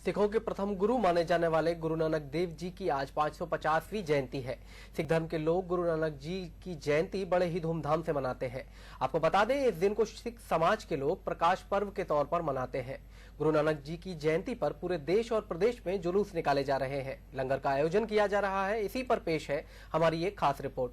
सिखों के प्रथम गुरु माने जाने वाले गुरु नानक देव जी की आज 550वीं जयंती है। सिख धर्म के लोग गुरु नानक जी की जयंती बड़े ही धूमधाम से मनाते हैं। आपको बता दें, इस दिन को सिख समाज के लोग प्रकाश पर्व के तौर पर मनाते हैं। गुरु नानक जी की जयंती पर पूरे देश और प्रदेश में जुलूस निकाले जा रहे हैं। लंगर का आयोजन किया जा रहा है। इसी पर पेश है हमारी एक खास रिपोर्ट।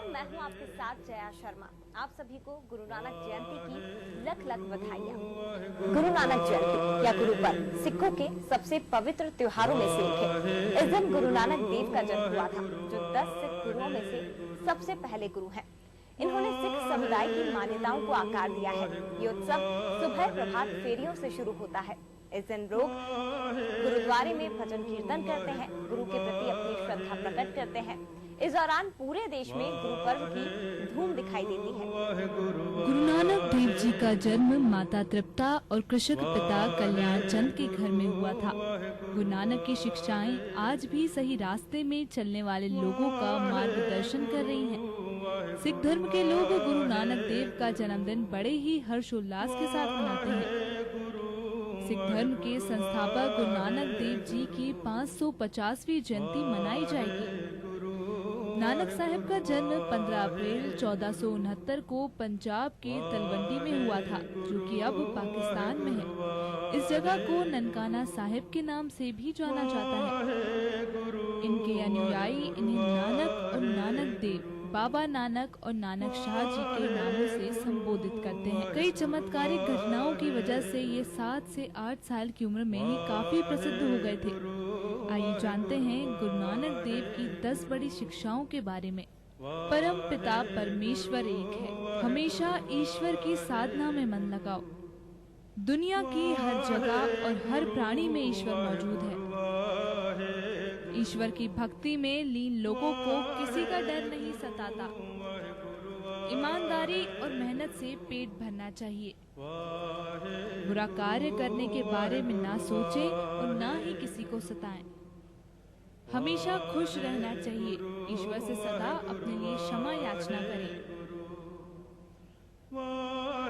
मैं हूं आपके साथ जया शर्मा। आप सभी को गुरु नानक जयंती की लख लख बधाइयां। गुरु नानक जयंती या गुरु पर्व सिखों के सबसे पवित्र त्योहारों में से एक है। इस दिन गुरु नानक देव का जन्म हुआ था, जो 10 सिख गुरुओं में से सबसे पहले गुरु हैं। इन्होंने सिख समुदाय की मान्यताओं को आकार दिया है। ये उत्सव सुबह प्रभात फेरियों से शुरू होता है। इस दिन लोग गुरुद्वारे में भजन कीर्तन करते हैं, गुरु के प्रति अपनी श्रद्धा प्रकट करते हैं। इस दौरान पूरे देश में गुरु पर्व की धूम दिखाई देती है। गुरु नानक देव जी का जन्म माता तृप्ता और कृषक पिता कल्याण चंद के घर में हुआ था। गुरु नानक की शिक्षाएं आज भी सही रास्ते में चलने वाले लोगों का मार्गदर्शन कर रही हैं। सिख धर्म के लोग गुरु नानक देव का जन्मदिन बड़े ही हर्षोल्लास के साथ मनाते हैं। सिख धर्म के संस्थापक गुरु नानक देव जी की 550वीं जयंती मनाई जाएगी। नानक साहब का जन्म 15 अप्रैल 1469 को पंजाब के तलवंडी में हुआ था, जो कि अब पाकिस्तान में है। इस जगह को ननकाना साहिब के नाम से भी जाना जाता है। इनके अनुयायी इन्हें नानक और नानक देव, बाबा नानक और नानक शाह जी के नामों से संबोधित करते हैं। कई चमत्कारिक घटनाओं की वजह से ये 7 से 8 साल की उम्र में ही काफी प्रसिद्ध हो गए थे। आइए जानते हैं गुरु नानक देव की 10 बड़ी शिक्षाओं के बारे में। परम पिता परमेश्वर एक है। हमेशा ईश्वर की साधना में मन लगाओ। दुनिया की हर जगह और हर प्राणी में ईश्वर मौजूद है। ईश्वर की भक्ति में लीन लोगों को किसी का डर नहीं सताता। ईमानदारी और मेहनत से पेट भरना चाहिए। बुरा कार्य करने के बारे में ना सोचें और ना ही किसी को सताएं। हमेशा खुश रहना चाहिए। ईश्वर से सदा अपने लिए क्षमा याचना करें।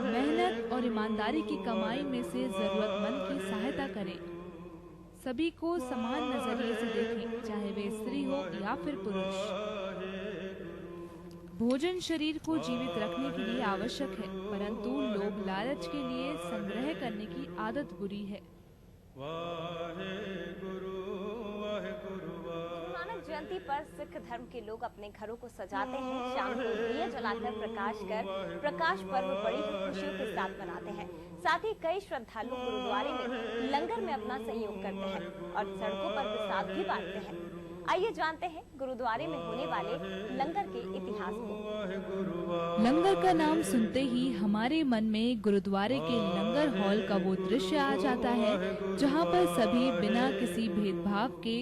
मेहनत और ईमानदारी की कमाई में से जरूरतमंद की सहायता करें। सभी को समान नजरिए से देखें, चाहे वे स्त्री हो या फिर पुरुष। भोजन शरीर को जीवित रखने के लिए आवश्यक है, परंतु लोभ लालच के लिए संग्रह करने की आदत बुरी है। नानक जयंती पर सिख धर्म के लोग अपने घरों को सजाते हैं। शाम को दिए जलाकर प्रकाश पर्व बड़ी ही खुशियों के साथ मनाते हैं। साथ ही कई श्रद्धालु गुरुद्वारे में लंगर में अपना सहयोग करते हैं और सड़कों पर प्रसाद भी बांटते हैं। आइए जानते हैं गुरुद्वारे में होने वाले लंगर के इतिहास को। लंगर का नाम सुनते ही हमारे मन में गुरुद्वारे के लंगर हॉल का वो दृश्य आ जाता है, जहां पर सभी बिना किसी भेदभाव के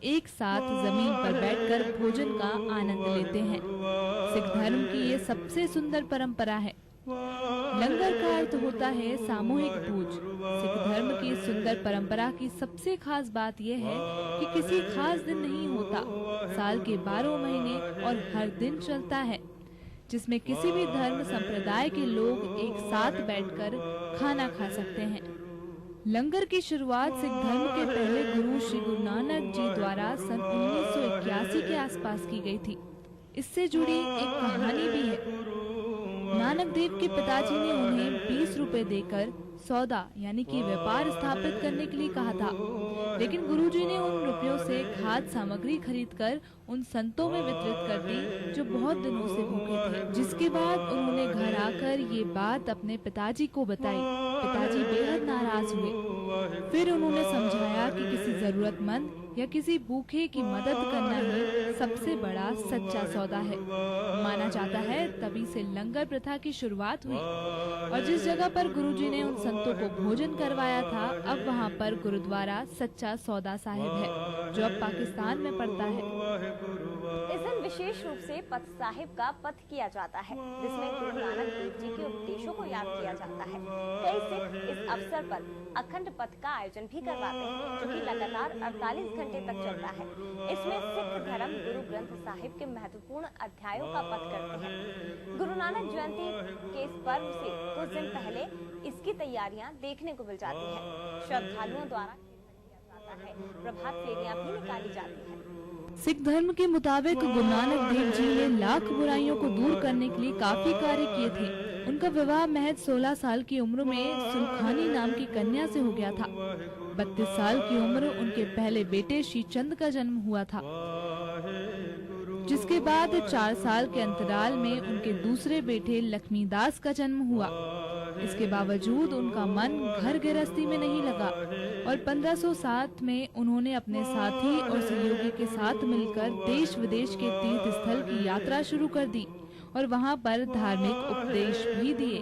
एक साथ जमीन पर बैठकर भोजन का आनंद लेते हैं। सिख धर्म की ये सबसे सुंदर परंपरा है। लंगर का अर्थ होता है सामूहिक भोज। सिख धर्म की सुंदर परंपरा की सबसे खास बात यह है कि किसी खास दिन नहीं होता, साल के 12 महीने और हर दिन चलता है, जिसमें किसी भी धर्म संप्रदाय के लोग एक साथ बैठकर खाना खा सकते हैं। लंगर की शुरुआत सिख धर्म के पहले गुरु श्री गुरु नानक जी द्वारा सन 1981 के आसपास की गई थी। इससे जुड़ी एक कहानी भी है। नानक देव के पिताजी ने उन्हें 20 रुपए देकर सौदा यानी कि व्यापार स्थापित करने के लिए कहा था, लेकिन गुरुजी ने उन रुपयों से खाद्य सामग्री खरीदकर उन संतों में वितरित कर दी जो बहुत दिनों से भूखे थे। जिसके बाद उन्होंने घर आकर ये बात अपने पिताजी को बताई। पिताजी बेहद नाराज हुए। फिर उन्होंने समझाया कि किसी जरूरतमंद या किसी भूखे की मदद करना ही सबसे बड़ा सच्चा सौदा है। माना जाता है तभी से लंगर प्रथा की शुरुआत हुई और जिस जगह पर गुरुजी ने उन संतों को भोजन करवाया था, अब वहाँ पर गुरुद्वारा सच्चा सौदा साहिब है, जो अब पाकिस्तान में पड़ता है। इस दिन विशेष रूप से पथ साहिब का पथ किया जाता है, जिसमें गुरु नानक देव जी के उपदेशों को याद किया जाता है। कई सिख इस अवसर पर अखंड पथ का आयोजन भी करवाते हैं, जो कि लगातार 48 घंटे तक चलता है। इसमें सिख धर्म गुरु ग्रंथ साहिब के महत्वपूर्ण अध्यायों का पथ करते हैं। गुरु नानक जयंती के इस पर्व से कुछ दिन पहले इसकी तैयारियां देखने को मिल जाती है। श्रद्धालुओं द्वारा किया जाता है, प्रभात फेरियां भी निकाली जाती है। सिख धर्म के मुताबिक गुरु नानक देव जी ने लाख बुराइयों को दूर करने के लिए काफी कार्य किए थे। उनका विवाह महज 16 साल की उम्र में सुलखानी नाम की कन्या से हो गया था। 32 साल की उम्र उनके पहले बेटे श्री चंद का जन्म हुआ था, जिसके बाद 4 साल के अंतराल में उनके दूसरे बेटे लक्ष्मीदास का जन्म हुआ। इसके बावजूद उनका मन घर गृहस्थी में नहीं लगा और 1507 में उन्होंने अपने साथी और सहयोगी के साथ मिलकर देश विदेश के तीर्थ स्थल की यात्रा शुरू कर दी और वहां पर धार्मिक उपदेश भी दिए।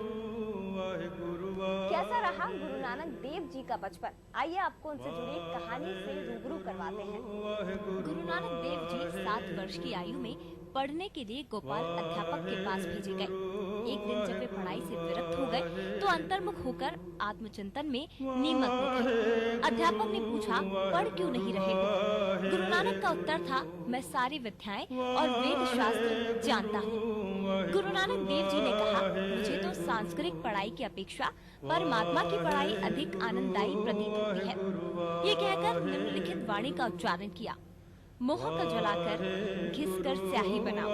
कैसा रहा गुरु नानक देव जी का बचपन? आइए आपको उनसे जुड़ी एक कहानी से रूबरू करवाते हैं। गुरु नानक देव जी 7 वर्ष की आयु में पढ़ने के लिए गोपाल अध्यापक के पास भेजे गए। एक दिन जब वे पढ़ाई से विरक्त हो गए तो अंतर्मुख होकर आत्मचिंतन में निमग्न थे। अध्यापक ने पूछा, पढ़ क्यों नहीं रहे हो? गुरु नानक का उत्तर था, मैं सारी विद्याएं और वेद शास्त्र जानता हूँ। गुरु नानक देव जी ने कहा, मुझे तो सांस्कृतिक पढ़ाई की अपेक्षा परमात्मा की पढ़ाई अधिक आनंददायी प्रतीत होती है। ये कहकर निम्नलिखित वाणी का उच्चारण किया, मोह को जलाकर घिसकर स्याही बनाओ,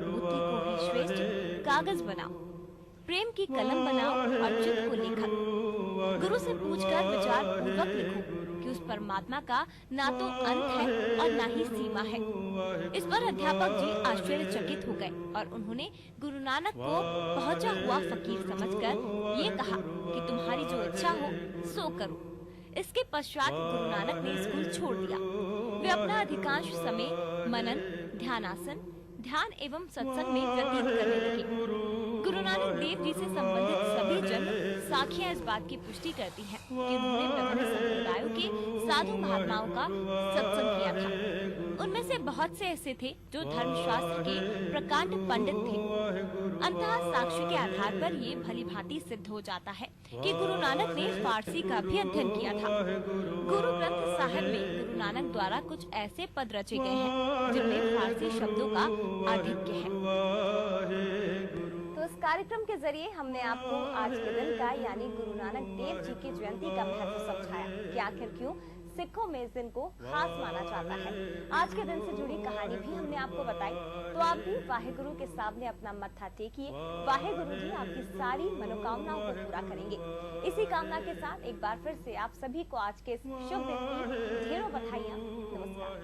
बुद्धि को भी श्रेष्ठ कागज बनाओ, प्रेम की कलम बनाओ और चित्त को लेखक। गुरु से पूछकर विचार पूर्वक लिखो कि उस परमात्मा का ना तो अंत है और ना ही सीमा है। इस पर अध्यापक जी आश्चर्यचकित हो गए और उन्होंने गुरु नानक को पहुंचा हुआ फकीर समझकर ये कहा कि तुम्हारी जो इच्छा हो सो करो। इसके पश्चात गुरु नानक ने स्कूल छोड़ दिया। वे अपना अधिकांश समय मनन, ध्यानासन, ध्यान एवं सत्संग में व्यतीत करने लगे। गुरु नानक देव जी से संबंधित सभी जन साखियां इस बात की पुष्टि करती हैं कि उन्होंने विभिन्न संप्रदायों के साधु महात्माओं का सत्संग किया था। उनमें से बहुत से ऐसे थे जो धर्मशास्त्र के प्रकांड पंडित थे। अंततः साक्ष्य के आधार पर ये भली भांति सिद्ध हो जाता है कि गुरु नानक ने फारसी का भी अध्ययन किया था। गुरु ग्रंथ साहिब में गुरु नानक द्वारा कुछ ऐसे पद रचे गए हैं जिनमें फारसी शब्दों का आधिक्य है। तो इस कार्यक्रम के जरिए हमने आपको आज के दिन का यानी गुरु नानक देव जी की जयंती का महत्व समझाया कि आखिर क्यों सिखों में इस दिन को खास माना जाता है। आज के दिन से जुड़ी कहानी भी हमने आपको बताई। तो आप भी वाहेगुरु के सामने अपना मत्था टेकिए। वाहेगुरु जी आपकी सारी मनोकामनाओं को पूरा करेंगे। इसी कामना के साथ एक बार फिर से आप सभी को आज के इस शुभ दिन की ढेरों बधाइयाँ। नमस्कार।